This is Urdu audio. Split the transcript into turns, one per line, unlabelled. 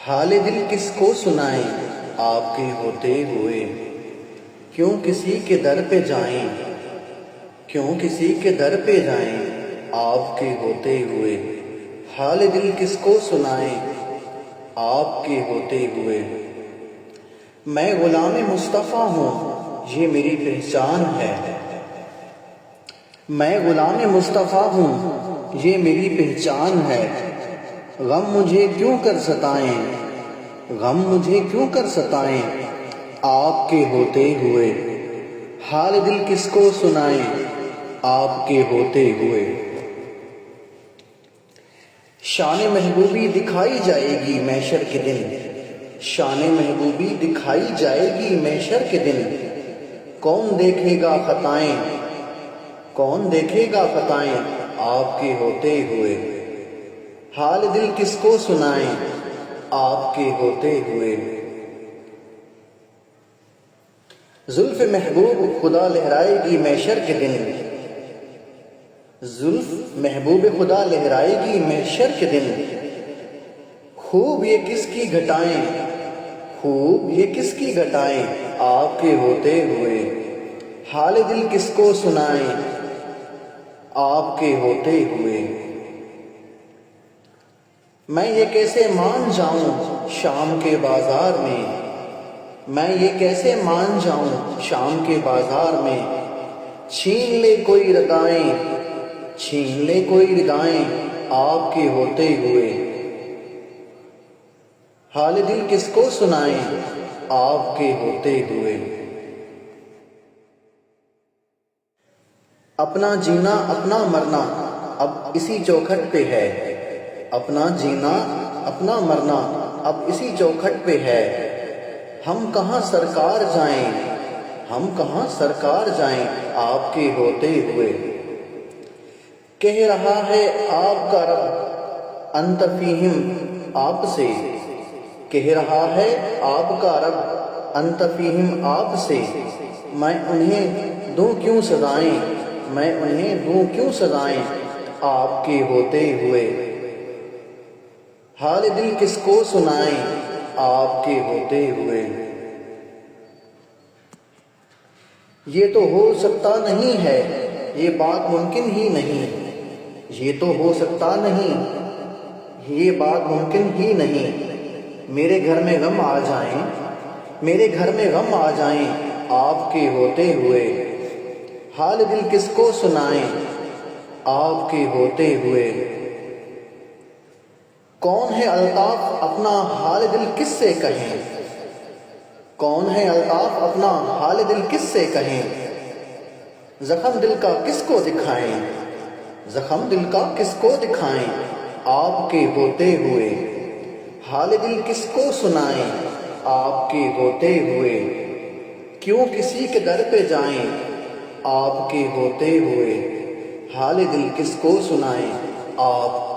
حال دل کس کو سنائیں آپ کے ہوتے ہوئے، کیوں کسی کے در پہ جائیں، کیوں کسی کے در پہ جائیں آپ کے ہوتے ہوئے۔ حال دل کس کو سنائیں آپ کے ہوتے ہوئے۔ میں غلام مصطفیٰ ہوں یہ میری پہچان ہے، میں غلام مصطفیٰ ہوں یہ میری پہچان ہے۔ غم مجھے کیوں کر ستائیں، غم مجھے کیوں کر ستائیں آپ کے ہوتے ہوئے۔ حال دل کس کو سنائیں آپ کے ہوتے ہوئے۔ شان محبوبی دکھائی جائے گی محشر کے دن، شان محبوبی دکھائی جائے گی محشر کے دن۔ کون دیکھے گا خطائیں، کون دیکھے گا خطائیں آپ کے ہوتے ہوئے۔ حال دل کس کو سنائیں آپ کے ہوتے ہوئے۔ زلف محبوب خدا لہرائے گی محشر کے دن، زلف محبوب خدا لہرائے گی محشر کے دن۔ خوب یہ کس کی گھٹائیں، خوب یہ کس کی گھٹائیں آپ کے ہوتے ہوئے۔ حال دل کس کو سنائیں آپ کے ہوتے ہوئے۔ میں یہ کیسے مان جاؤں شام کے بازار میں، میں یہ کیسے مان جاؤں شام کے بازار میں۔ چھین لے کوئی ردائیں، چھین لے کوئی ردائیں آپ کے ہوتے ہوئے۔ حال دل کس کو سنائیں آپ کے ہوتے ہوئے۔ اپنا جینا اپنا مرنا اب اسی چوکھٹ پہ ہے، اپنا جینا اپنا مرنا اب اسی چوکھٹ پہ ہے۔ ہم کہاں سرکار جائیں، ہم کہاں سرکار جائیں آپ کے ہوتے ہوئے۔ کہہ رہا ہے آپ کا رب انت فیہم آپ سے، کہہ رہا ہے آپ کا رب انت فیہم آپ سے۔ میں انہیں دوں کیوں سزائیں، میں انہیں دوں کیوں سزائیں آپ کے ہوتے ہوئے۔ حال دل کس کو سنائیں آپ کے ہوتے ہوئے۔ یہ تو ہو سکتا نہیں ہے، یہ بات ممکن ہی نہیں، یہ تو ہو سکتا نہیں، یہ بات ممکن ہی نہیں۔ میرے گھر میں غم آ جائیں، میرے گھر میں غم آ جائیں آپ کے ہوتے ہوئے۔ حال دل کس کو سنائیں آپ کے ہوتے ہوئے۔ کون ہے الطاف اپنا حال دل کس سے کہیں، کون ہے الطاف اپنا حال دل کس سے کہیں۔ زخم دل کا کس کو دکھائیں، زخم دل کا کس کو دکھائیں آپ کے ہوتے ہوئے۔ حال دل کس کو سنائیں آپ کے ہوتے ہوئے۔ کیوں کسی کے در پہ جائیں آپ کے ہوتے ہوئے۔ حال دل کس کو سنائیں آپ